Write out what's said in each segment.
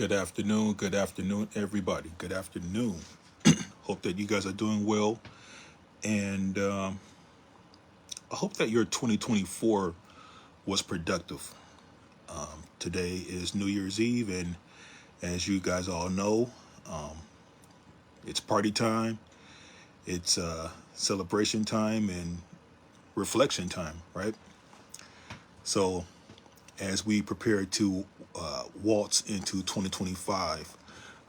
Good afternoon, everybody. Good afternoon. Hope that you guys are doing well, and I hope that your 2024 was productive. Today is New Year's Eve, and as you guys all know, it's party time, it's celebration time, and reflection time, right? So, as we prepare to waltz into 2025,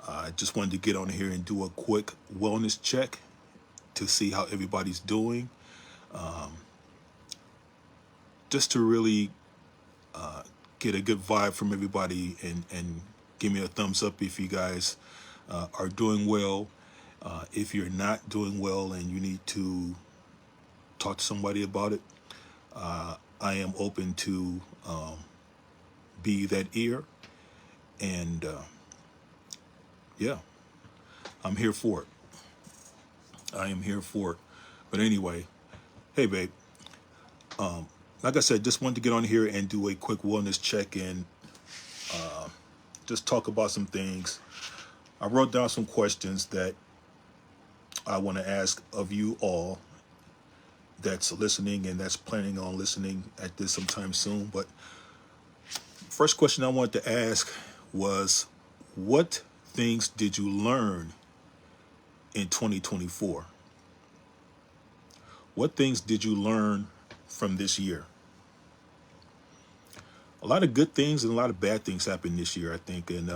I just wanted to get on here and do a quick wellness check to see how everybody's doing, just to really get a good vibe from everybody and give me a thumbs up if you guys are doing well. If you're not doing well and you need to talk to somebody about it, I am open to be that ear. And yeah, I'm here for it. I am here for it. But anyway, hey, babe. Like I said, just wanted to get on here and do a quick wellness check and just talk about some things. I wrote down some questions that I want to ask of you all that's listening and that's planning on listening at this sometime soon. But first question I wanted to ask was, what things did you learn in 2024? What things did you learn from this year? A lot of good things and a lot of bad things happened this year, I think. And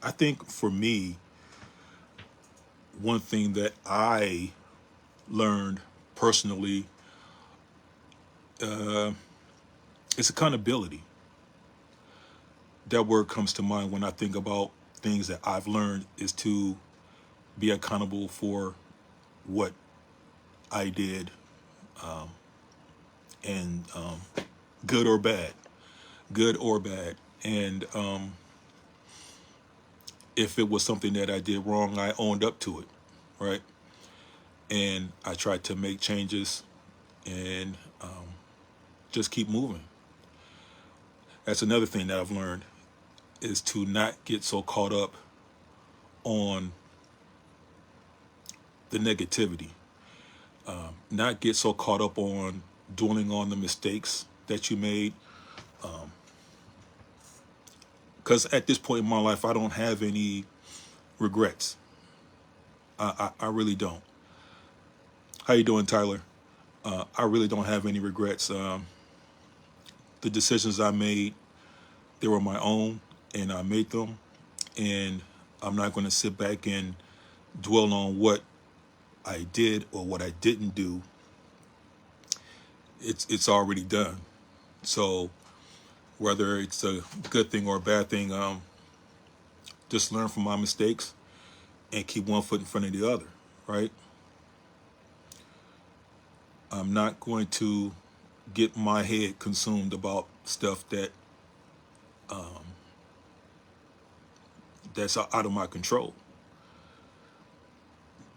I think for me, one thing that I learned personally is accountability. That word comes to mind when I think about things that I've learned, is to be accountable for what I did, and good or bad, good or bad. And if it was something that I did wrong, I owned up to it, right? And I tried to make changes and just keep moving. That's another thing that I've learned, is to not get so caught up on the negativity, not get so caught up on dwelling on the mistakes that you made. Because at this point in my life, I don't have any regrets. I really don't. How you doing, Tyler? I really don't have any regrets. The decisions I made, they were my own, and I made them. And I'm not going to sit back and dwell on what I did or what I didn't do. It's already done. So whether it's a good thing or a bad thing, just learn from my mistakes and keep one foot in front of the other, right? I'm not going to get my head consumed about stuff that's out of my control.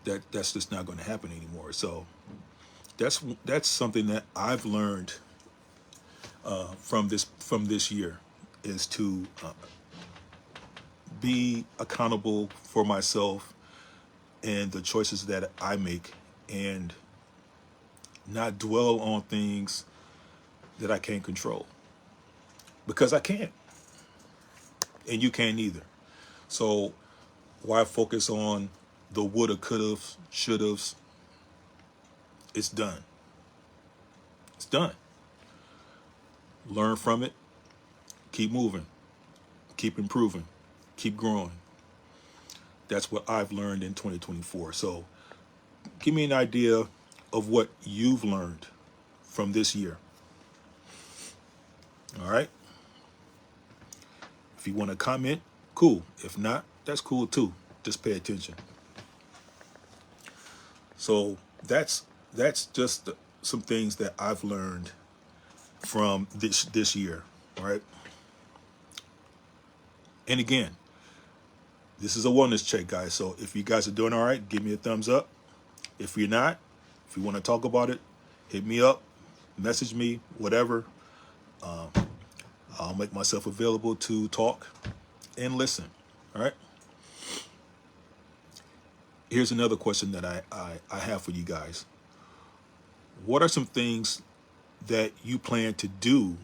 That's just not going to happen anymore. So that's something that I've learned from this year, is to be accountable for myself and the choices that I make, and not dwell on things that I can't control, because I can't, and you can't either. So why focus on the woulda, coulda, shoulda? It's done. It's done. Learn from it. Keep moving. Keep improving. Keep growing. That's what I've learned in 2024. So give me an idea of what you've learned from this year. All right? If you want to comment, cool. If not, that's cool too. Just pay attention. So that's just some things that I've learned from this year. All right? And again, this is a wellness check, guys. So if you guys are doing all right, give me a thumbs up. If you're not, if you want to talk about it, hit me up, message me, whatever. I'll make myself available to talk and listen. All right. Here's another question that I have for you guys. What are some things that you plan to do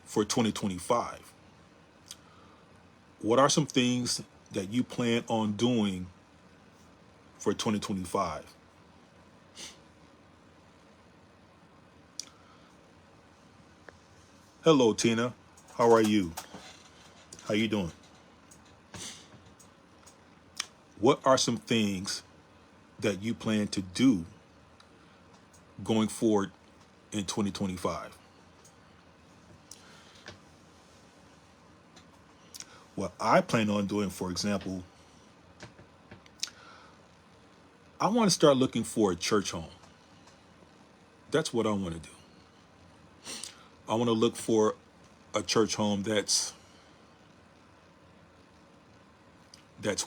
for 2025? What are some things that you plan on doing for 2025? Hello, Tina. How are you? How you doing? What are some things that you plan to do going forward in 2025? What I plan on doing, for example, I want to start looking for a church home. That's what I want to do. I want to look for a church home that's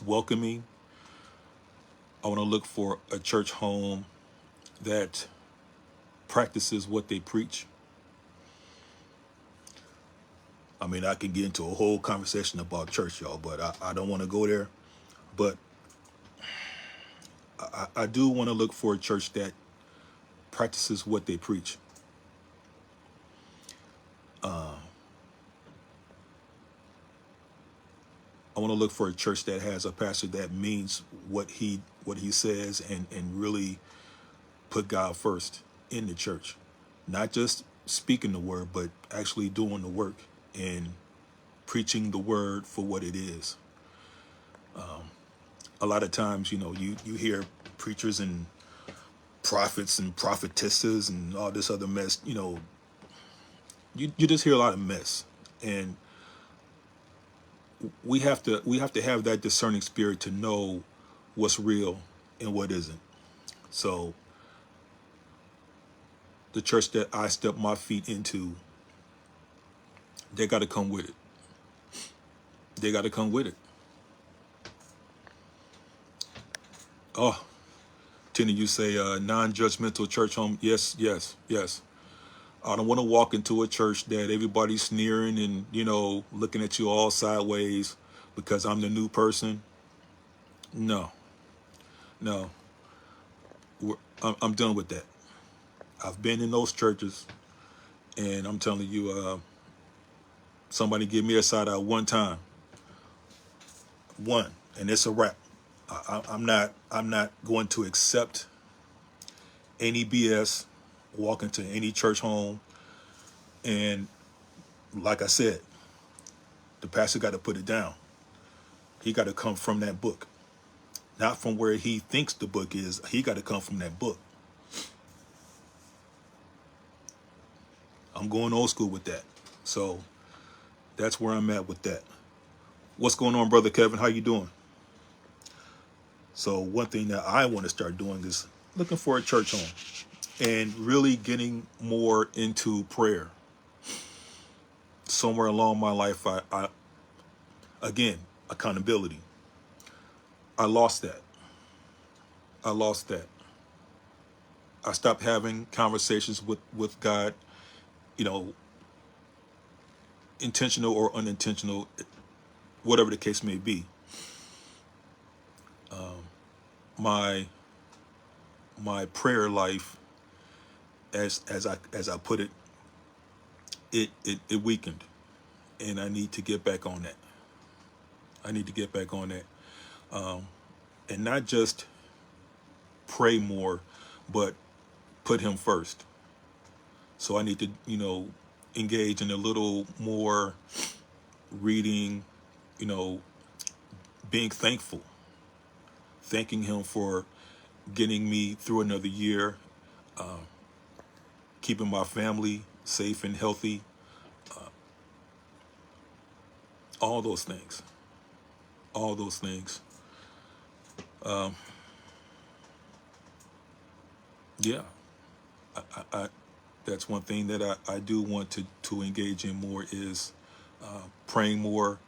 welcoming. I want to look for a church home that practices what they preach. I mean, I can get into a whole conversation about church, y'all, but I don't want to go there. But I do want to look for a church that practices what they preach. I want to look for a church that has a pastor that means what he says and really put God first in the church. Not just speaking the word, but actually doing the work and preaching the word for what it is. A lot of times, you hear preachers and prophets and prophetesses and all this other mess, you just hear a lot of mess. And we have to have that discerning spirit to know what's real and what isn't. So the church that I step my feet into, they got to come with it. They got to come with it. Oh, Tina, you say non-judgmental church home. Yes, yes, yes. I don't want to walk into a church that everybody's sneering and, looking at you all sideways because I'm the new person. No, no. I'm done with that. I've been in those churches, and I'm telling you, somebody give me a side eye one time, and it's a wrap. I'm not going to accept any BS. Walk into any church home, and like I said, the pastor got to put it down. He got to come from that book, not from where he thinks the book is. He got to come from that book. I'm going old school with that. So that's where I'm at with that. What's going on, Brother Kevin? How you doing? So one thing that I want to start doing is looking for a church home and really getting more into prayer. Somewhere along my life, I again, accountability. I lost that. I lost that. I stopped having conversations with God, you know, intentional or unintentional, whatever the case may be. My prayer life, as I put it, it weakened, and I need to get back on that. I need to get back on that, and not just pray more, but put Him first. So I need to, engage in a little more reading, you know, being thankful, thanking Him for getting me through another year, keeping my family safe and healthy, all those things, all those things. Yeah, I that's one thing that I do want to engage in more is praying more,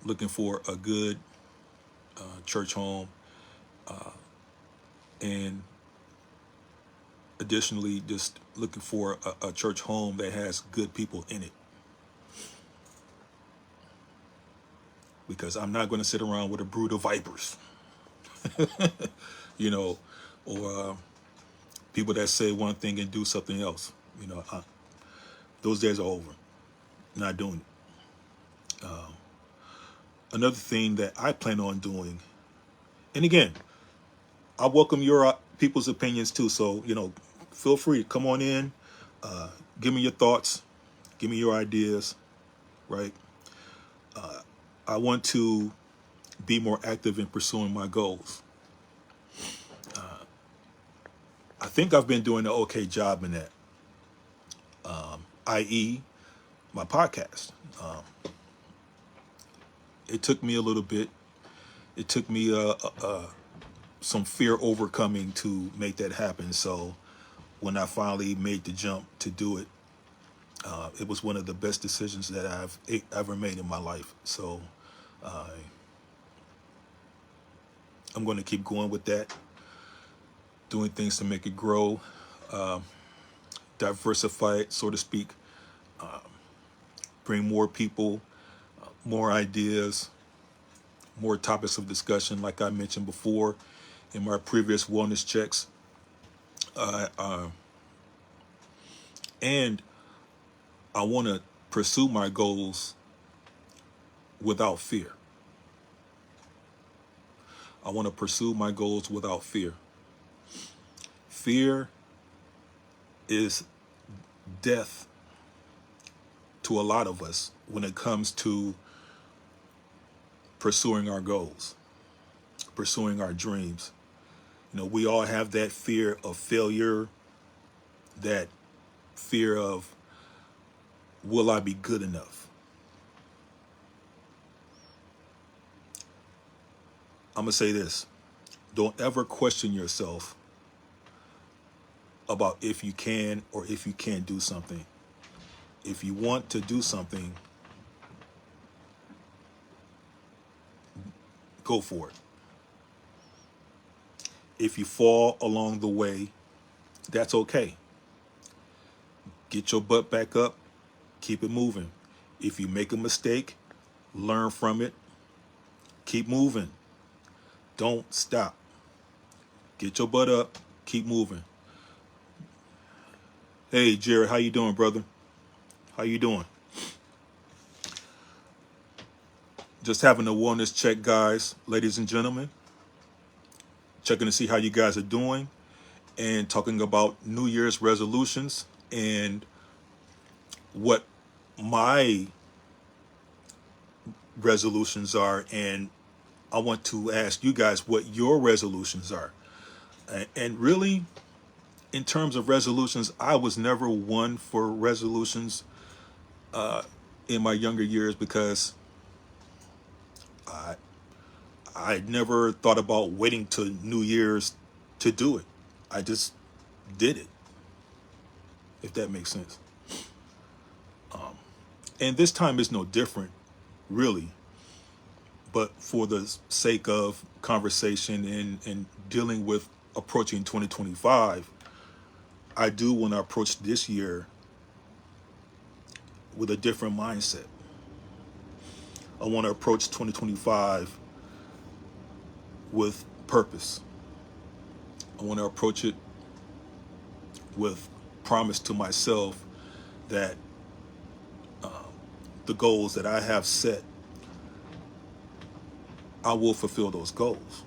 looking for a good church home, and Additionally, just looking for a church home that has good people in it, because I'm not going to sit around with a brood of vipers, you know, or people that say one thing and do something else. Those days are over. Not doing it. Another thing that I plan on doing, and again, I welcome your people's opinions too. So, feel free to come on in, give me your thoughts, give me your ideas, right? I want to be more active in pursuing my goals. I think I've been doing an okay job in that, i.e., my podcast. It took me a little bit. It took me some fear overcoming to make that happen. So when I finally made the jump to do it, it was one of the best decisions that I've ever made in my life. So I'm going to keep going with that, doing things to make it grow, diversify it, so to speak, bring more people, more ideas, more topics of discussion, like I mentioned before in my previous wellness checks. And I want to pursue my goals without fear. I want to pursue my goals without fear. Fear is death to a lot of us when it comes to pursuing our goals, pursuing our dreams. We all have that fear of failure, that fear of, will I be good enough? I'm going to say this. Don't ever question yourself about if you can or if you can't do something. If you want to do something, go for it. If you fall along the way, that's okay. Get your butt back up, keep it moving. If you make a mistake, learn from it, keep moving. Don't stop. Get your butt up, keep moving. Hey, Jared, how you doing, brother? How you doing? Just having a wellness check, guys, ladies and gentlemen. Checking to see how you guys are doing and talking about New Year's resolutions and what my resolutions are. And I want to ask you guys what your resolutions are. And really, in terms of resolutions, I was never one for resolutions in my younger years, because I never thought about waiting till New Year's to do it. I just did it, if that makes sense. And this time is no different, really. But for the sake of conversation and dealing with approaching 2025, I do want to approach this year with a different mindset. I want to approach 2025 with purpose. I want to approach it with promise to myself that the goals that I have set, I will fulfill those goals.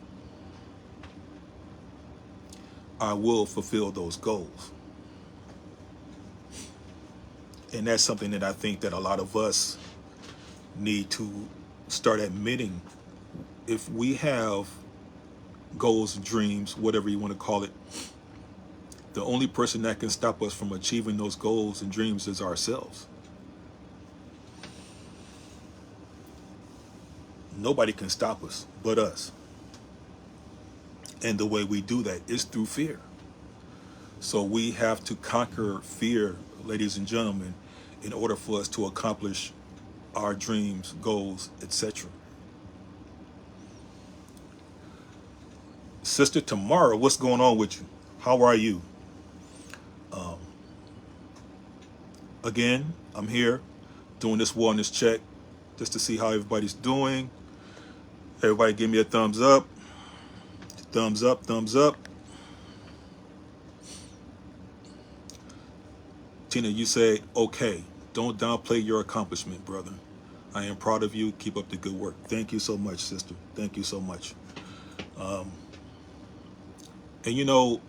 I will fulfill those goals. And that's something that I think that a lot of us need to start admitting. If we have goals and dreams, whatever you want to call it, the only person that can stop us from achieving those goals and dreams is ourselves. Nobody can stop us but us. And the way we do that is through fear. So we have to conquer fear, ladies and gentlemen, in order for us to accomplish our dreams, goals, etc. Sister Tamara, what's going on with you? How are you? Again, I'm here doing this wellness check just to see how everybody's doing. Everybody give me a thumbs up. Thumbs up, thumbs up. Tina, you say, okay, don't downplay your accomplishment, brother. I am proud of you. Keep up the good work. Thank you so much, sister. Thank you so much. And you know,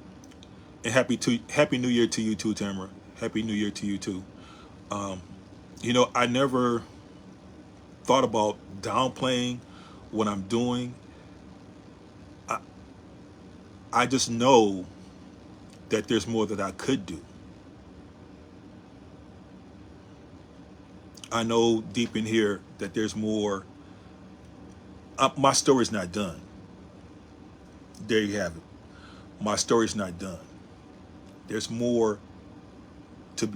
and happy New Year to you too, Tamara. Happy New Year to you too. You know, I never thought about downplaying what I'm doing. I just know that there's more that I could do. I know deep in here that there's more. My story's not done. There you have it. My story's not done. There's more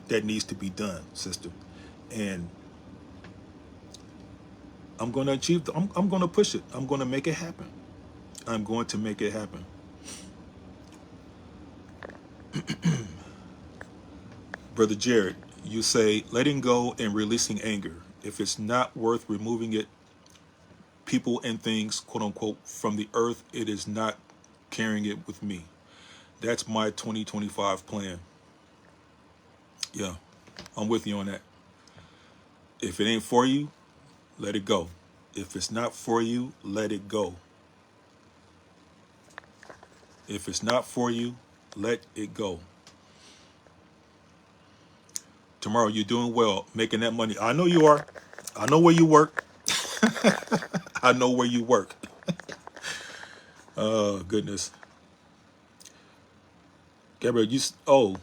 that needs to be done, sister. And I'm going to achieve. I'm going to push it. I'm going to make it happen. I'm going to make it happen. Brother Jared, you say letting go and releasing anger. If it's not worth removing it, people and things, quote unquote, from the earth, it is not carrying it with me. That's my 2025 plan. Yeah, I'm with you on that. If it ain't for you, let it go. If it's not for you, let it go. If it's not for you, let it go. Tomorrow, you're doing well, making that money. I know you are. I know where you work. I know where you work. Oh, goodness. Gabriel, oh,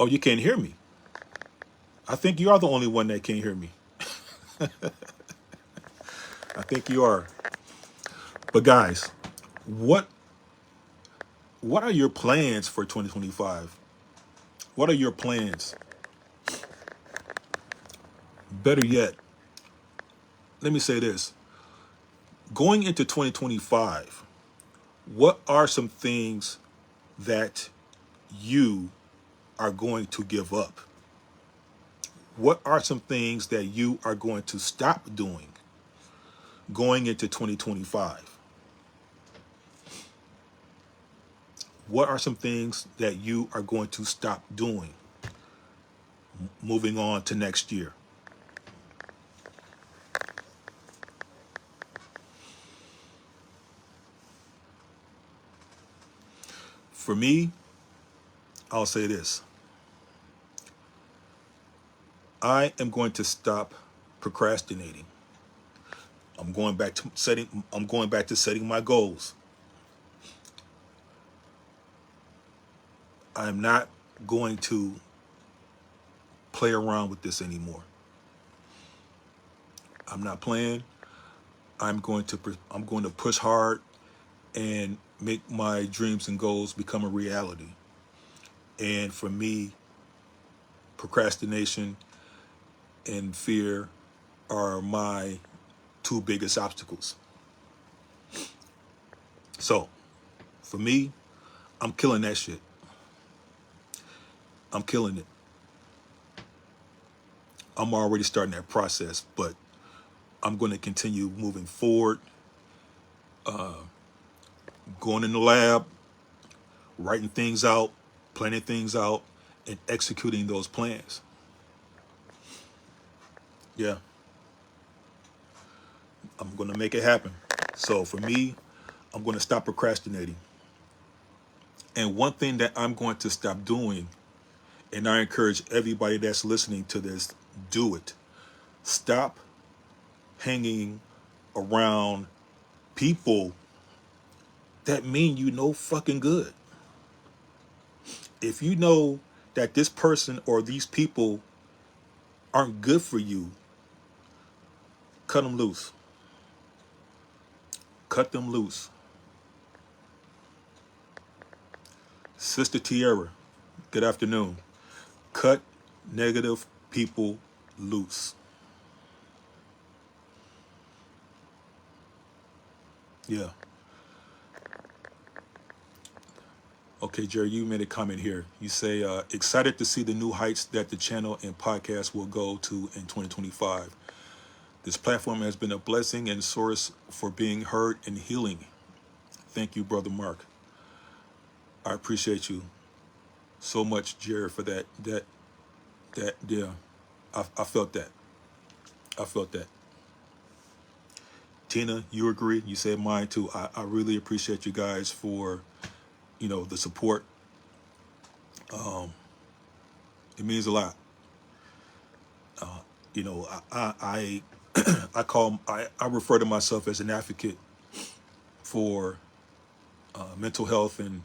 you can't hear me. I think you are the only one that can't hear me. I think you are. But guys, what what are your plans for 2025? What are your plans? Better yet, let me say this. Going into 2025, what are some things that you are going to give up? What are some things that you are going to stop doing going into 2025? What are some things that you are going to stop doing moving on to next year? For me, I'll say this. I am going to stop procrastinating. I'm going back to setting my goals. I'm not going to play around with this anymore. I'm not playing. I'm going to push hard and make my dreams and goals become a reality. And for me, procrastination and fear are my two biggest obstacles. So, for me, I'm killing that shit. I'm killing it. I'm already starting that process, but I'm going to continue moving forward, going in the lab, writing things out, planning things out, and executing those plans. Yeah, I'm going to make it happen. So for me, I'm going to stop procrastinating. And one thing that I'm going to stop doing, and I encourage everybody that's listening to this, do it. Stop hanging around people that mean you no fucking good. If you know that this person or these people aren't good for you, cut them loose. Cut them loose. Sister Tierra, good afternoon. Cut negative people loose. Yeah. Okay, Jerry, you made a comment here. You say, excited to see the new heights that the channel and podcast will go to in 2025. This platform has been a blessing and source for being heard and healing. Thank you, Brother Mark. I appreciate you so much, Jerry, for yeah. I felt that. I felt that. Tina, you agree? You said mine too. I really appreciate you guys for, the support. It means a lot. I I refer to myself as an advocate for mental health and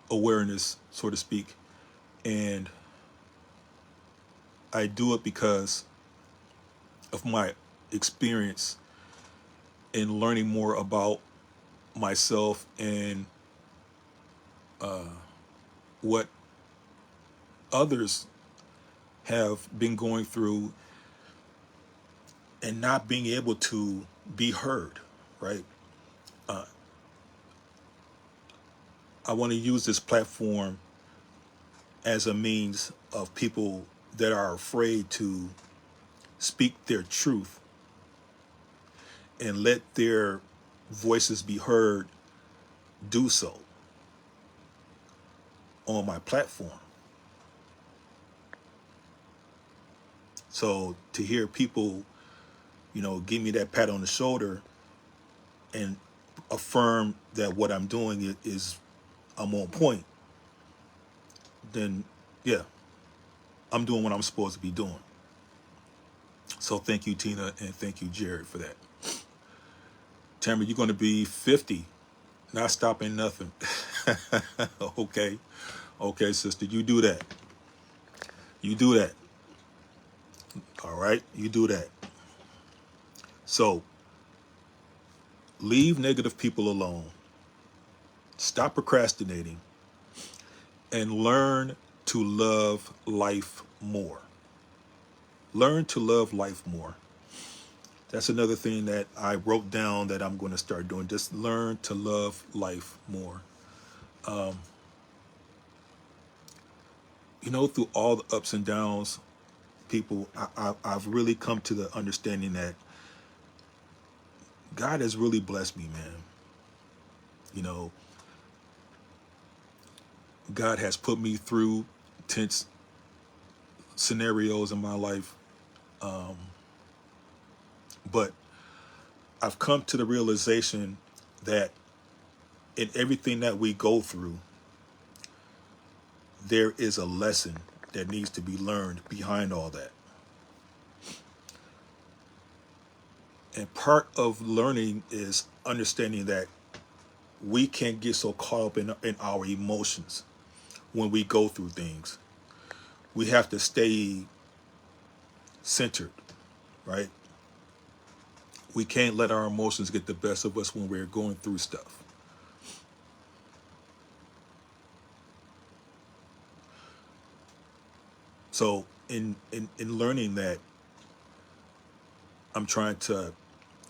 awareness, so to speak, and I do it because of my experience in learning more about myself and what others have been going through and not being able to be heard, right? I want to use this platform as a means of people that are afraid to speak their truth and let their voices be heard do so on my platform. So to hear people, give me that pat on the shoulder and affirm that what I'm doing is I'm on point, then yeah, I'm doing what I'm supposed to be doing. So thank you, Tina, and thank you, Jared, for that. Tamara, you're going to be 50, not stopping nothing. Okay. Okay, sister, you do that. You do that. All right, you do that. So leave negative people alone. Stop procrastinating and learn to love life more. Learn to love life more. That's another thing that I wrote down that I'm going to start doing. Just learn to love life more. Through all the ups and downs, people, I've really come to the understanding that God has really blessed me, man. You know, God has put me through tense scenarios in my life. But I've come to the realization that in everything that we go through, there is a lesson that needs to be learned behind all that. And part of learning is understanding that we can't get so caught up in our emotions when we go through things. We have to stay centered, right? We can't let our emotions get the best of us when we're going through stuff. So in learning that, I'm trying to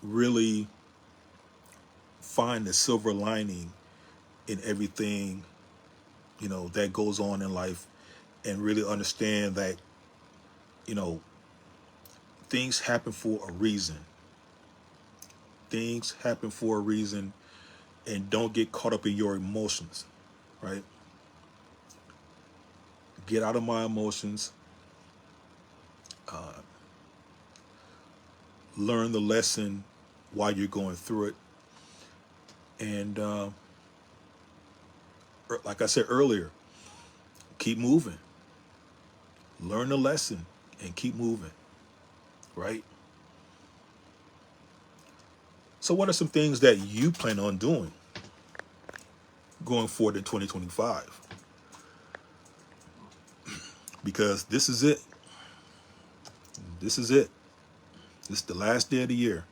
really find the silver lining in everything, that goes on in life, and really understand that, you know, things happen for a reason. Things happen for a reason, and don't get caught up in your emotions, right? Get out of my emotions, learn the lesson while you're going through it, and like I said earlier, keep moving. Learn the lesson and keep moving, right? So what are some things that you plan on doing going forward in 2025? Because this is it. This is it. This is the last day of the year.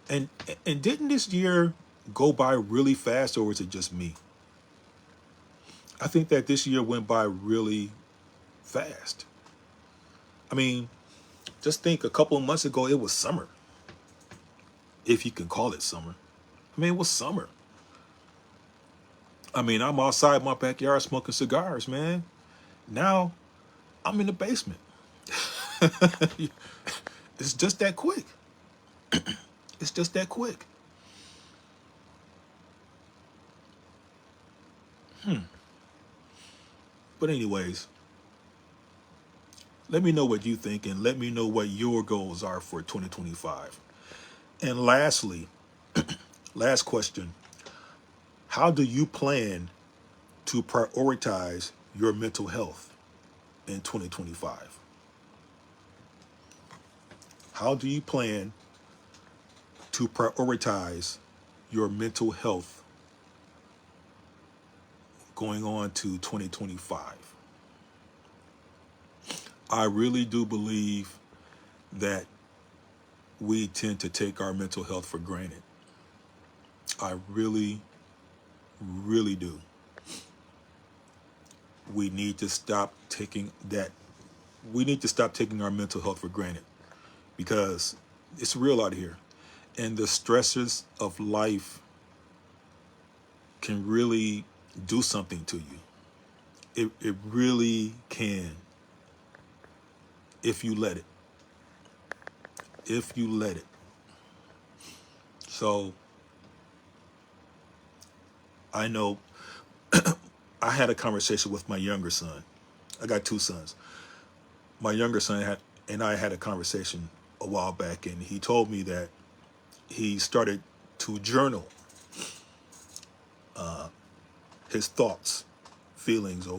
And didn't this year go by really fast, or is it just me? I think that this year went by really fast. I mean, just think a couple of months ago, it was summer. If you can call it summer. I mean, it was summer. I mean, I'm outside my backyard smoking cigars, man. Now I'm in the basement. It's just that quick. It's just that quick. But anyways, let me know what you think and let me know what your goals are for 2025. And lastly, last question, how do you plan to prioritize your mental health in 2025? How do you plan to prioritize your mental health going on to 2025? I really do believe that we tend to take our mental health for granted. I really, really do. We need to stop taking that. We need to stop taking our mental health for granted because it's real out here. And the stresses of life can really do something to you. It really can if you let it. If you let it. So I know I had a conversation with my younger son. I got two sons. My younger son and I had a conversation a while back, and he told me that he started to journal his thoughts, feelings, or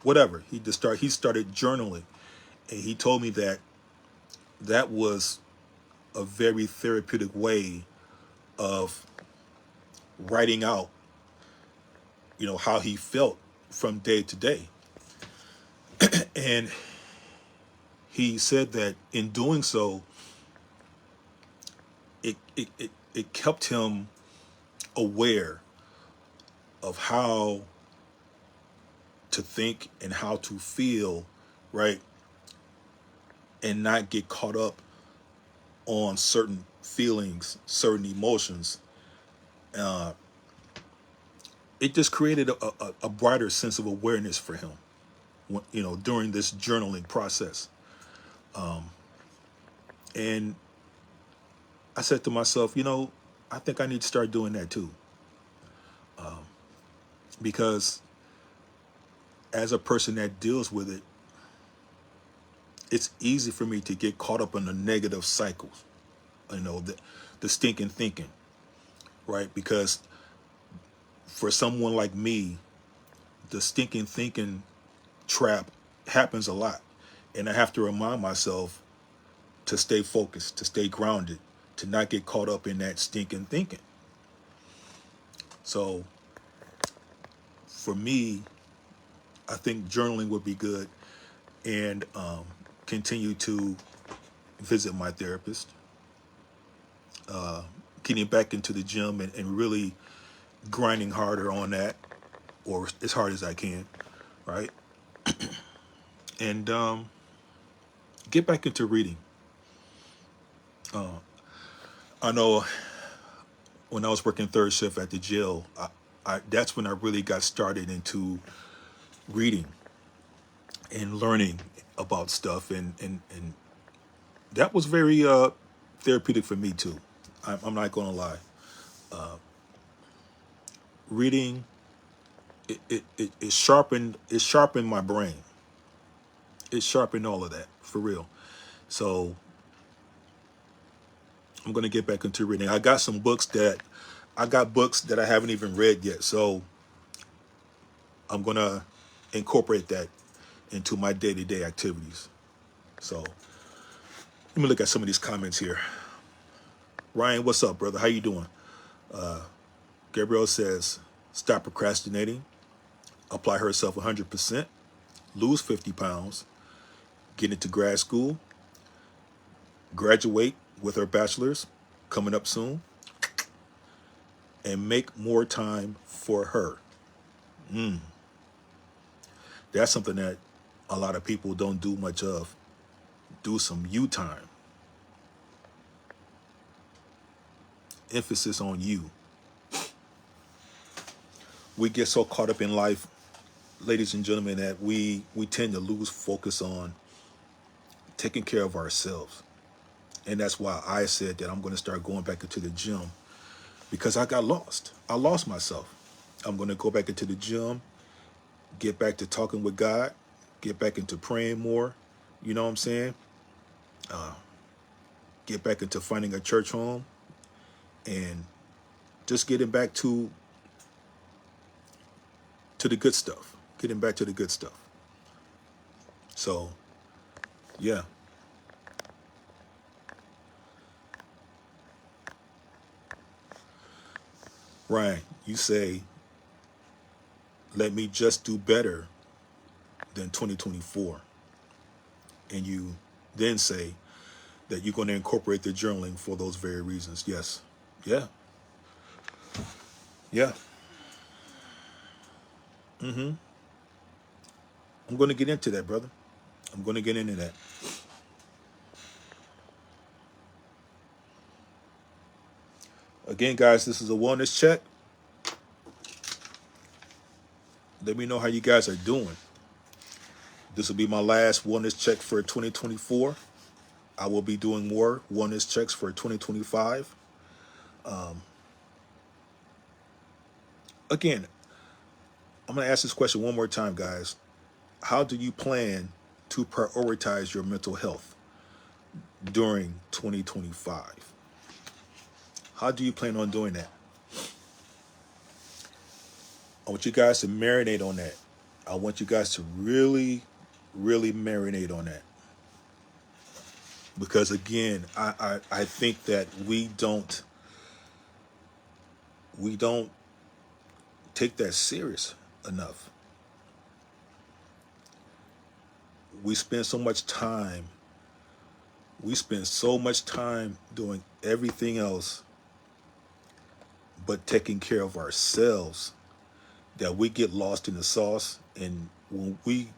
whatever. He started journaling, and he told me that that was a very therapeutic way of writing out, how he felt from day to day. And he said that in doing so, it kept him aware of how to think and how to feel, right? And not get caught up on certain feelings, certain emotions. Uh, it just created a brighter sense of awareness for him, during this journaling process. And I said to myself, I think I need to start doing that too. Because as a person that deals with it, it's easy for me to get caught up in the negative cycles, the stinking thinking, right? Because for someone like me, the stinking thinking trap happens a lot. And I have to remind myself to stay focused, to stay grounded, to not get caught up in that stinking thinking. So for me, I think journaling would be good, and continue to visit my therapist, getting back into the gym and really grinding harder on that, or as hard as I can, right? And get back into reading. I know when I was working third shift at the jail, that's when I really got started into reading and learning about stuff, and that was very therapeutic for me too. I'm not going to lie. Reading it sharpened my brain. It sharpened all of that for real. So I'm going to get back into reading. I got books that I haven't even read yet. So I'm going to incorporate that into my day-to-day activities. So let me look at some of these comments here. Ryan, what's up, brother? How you doing? Gabrielle says, stop procrastinating, apply herself 100%, lose 50 pounds, get into grad school, graduate with her bachelor's coming up soon, and make more time for her. That's something that a lot of people don't do much of. Do some you time. Emphasis on you. we get so caught up in life, ladies and gentlemen, that we tend to lose focus on taking care of ourselves. And that's why I said that I'm going to start going back into the gym, because I got lost. I lost myself. I'm going to go back into the gym, get back to talking with God, get back into praying more. You know what I'm saying? Get back into finding a church home, and just getting back to the good stuff. Getting back to the good stuff. So, yeah. Ryan, you say, let me just do better than 2024. And you then say that you're going to incorporate the journaling for those very reasons. Yes. Yeah. Yeah. I'm going to get into that, brother. I'm going to get into that. Again, guys, this is a wellness check. Let me know how you guys are doing. This will be my last wellness check for 2024. I will be doing more wellness checks for 2025. Again, I'm going to ask this question one more time, guys. How do you plan to prioritize your mental health during 2025? How do you plan on doing that? I want you guys to marinate on that. I want you guys to really, really marinate on that. Because again, I think that we don't take that serious enough. We spend so much time. We spend so much time doing everything else but taking care of ourselves, that we get lost in the sauce. And when we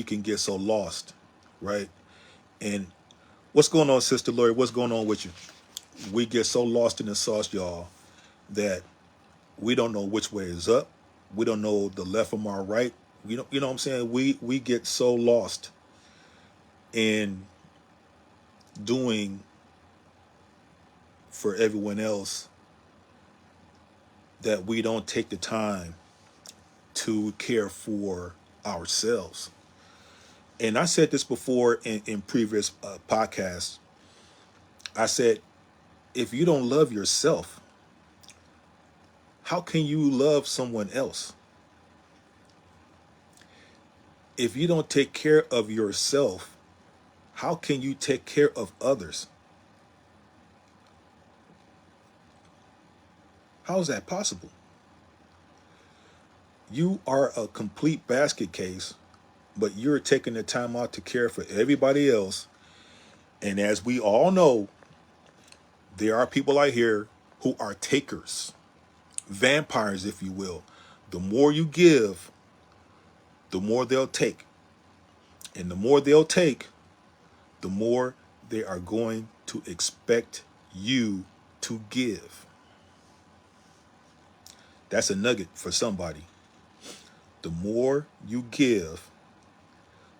can get so lost, right? And what's going on, Sister Lori? What's going on with you? We get so lost in the sauce, y'all, that we don't know which way is up. We don't know the left from our right. You know what I'm saying? We get so lost in doing for everyone else that we don't take the time to care for ourselves. And I said this before in previous podcasts. I said, if you don't love yourself, how can you love someone else? If you don't take care of yourself, how can you take care of others? How is that possible? You are a complete basket case, but you're taking the time out to care for everybody else. And as we all know, there are people out here who are takers, vampires, if you will. The more you give, the more they'll take. And the more they'll take, the more they are going to expect you to give. That's a nugget for somebody. The more you give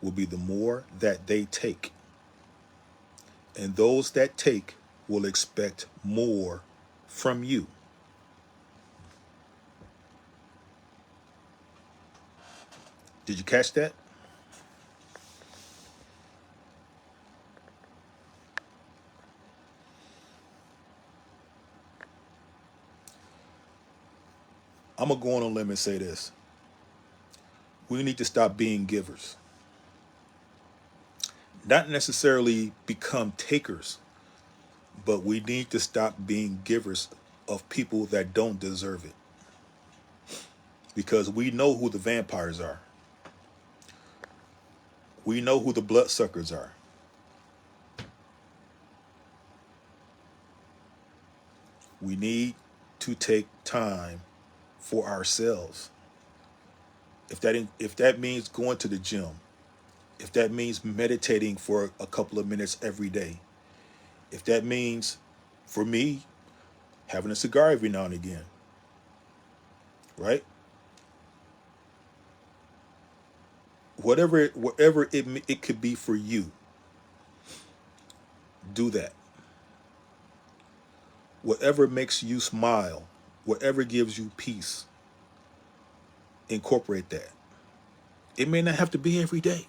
will be the more that they take. And those that take will expect more from you. Did you catch that? I'm going to go on a limb and say this. We need to stop being givers. Not necessarily become takers, but we need to stop being givers of people that don't deserve it. Because we know who the vampires are. We know who the bloodsuckers are. We need to take time for ourselves. If that means going to the gym, if that means meditating for a couple of minutes every day, if that means, for me, having a cigar every now and again, right? whatever it could be for you, do that. Whatever makes you smile, whatever gives you peace, incorporate that. It may not have to be every day.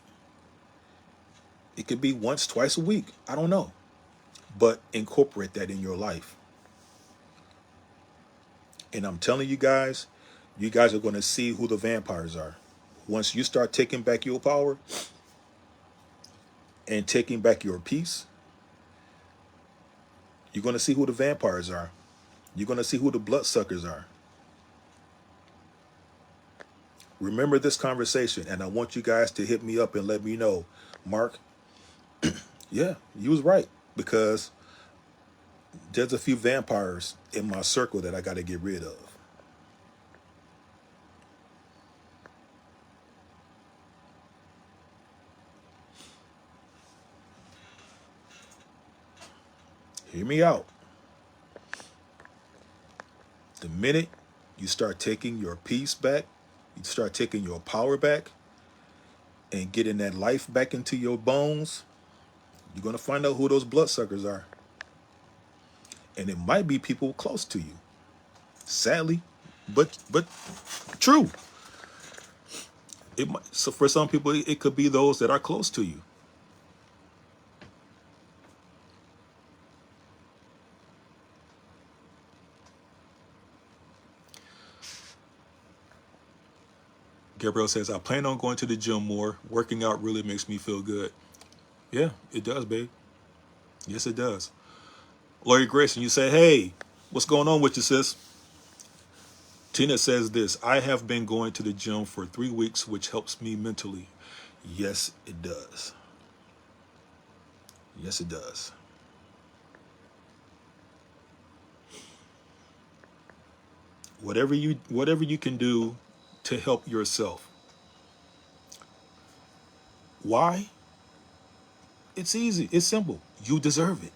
It could be once, twice a week. I don't know. But incorporate that in your life. And I'm telling you guys are going to see who the vampires are. Once you start taking back your power and taking back your peace, you're going to see who the vampires are. You're going to see who the bloodsuckers are. Remember this conversation, and I want you guys to hit me up and let me know, Mark, yeah, you was right, because there's a few vampires in my circle that I got to get rid of. Hear me out. The minute you start taking your peace back, you start taking your power back, and getting that life back into your bones, you're going to find out who those bloodsuckers are. And it might be people close to you. Sadly, but true. It might, so for some people, it could be those that are close to you. Gabriel says, I plan on going to the gym more. Working out really makes me feel good. Yeah, it does, babe. Yes, it does. Lori Grayson, you say, hey, what's going on with you, sis? Tina says this, I have been going to the gym for 3 weeks, which helps me mentally. Yes, it does. Yes, it does. Whatever you can do to help yourself. Why? It's easy. It's simple. You deserve it.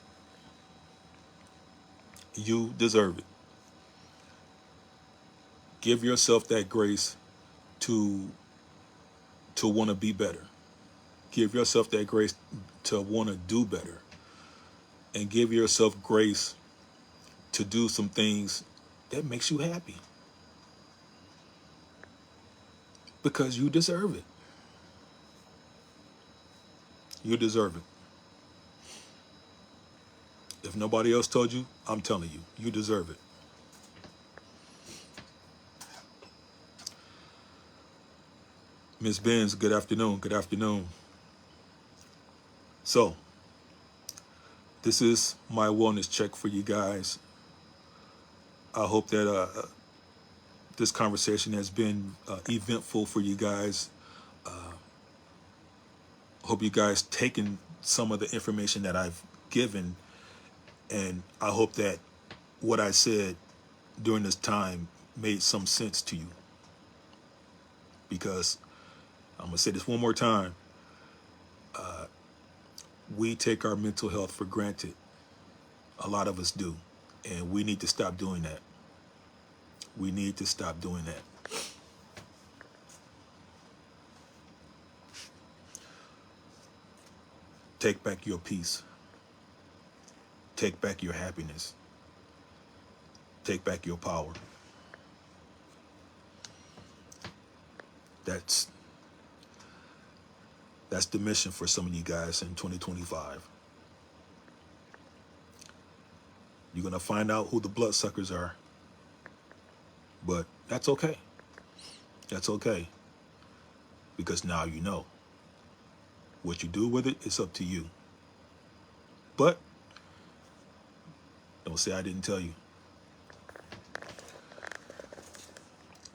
You deserve it. Give yourself that grace to want to be better. Give yourself that grace to want to do better. And give yourself grace to do some things that makes you happy. Because you deserve it. You deserve it. If nobody else told you, I'm telling you, you deserve it. Ms. Benz, good afternoon. Good afternoon. So, this is my wellness check for you guys. I hope that this conversation has been eventful for you guys. Hope you guys taken some of the information that I've given, and I hope that what I said during this time made some sense to you. Because I'm going to say this one more time. We take our mental health for granted. A lot of us do. And we need to stop doing that. We need to stop doing that. Take back your peace. Take back your happiness. Take back your power. That's the mission for some of you guys in 2025. You're going to find out who the bloodsuckers are. But that's okay. That's okay. Because now you know. What you do with it, it's up to you. But don't say I didn't tell you.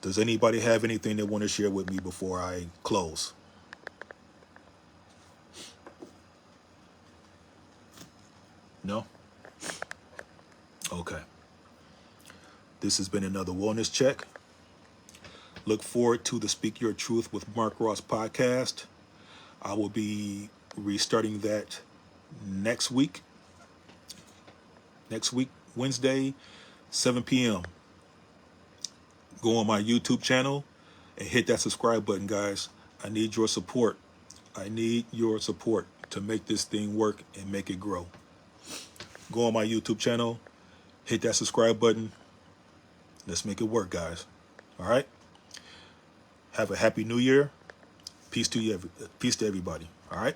Does anybody have anything they want to share with me before I close? No? Okay. This has been another wellness check. Look forward to the Speak Your Truth with Mark Ross podcast. I will be restarting that next week. Next week, Wednesday, 7 p.m. Go on my YouTube channel and hit that subscribe button, guys. I need your support. I need your support to make this thing work and make it grow. Go on my YouTube channel, hit that subscribe button. Let's make it work, guys. All right? Have a happy new year. Peace to you. Peace to everybody. All right?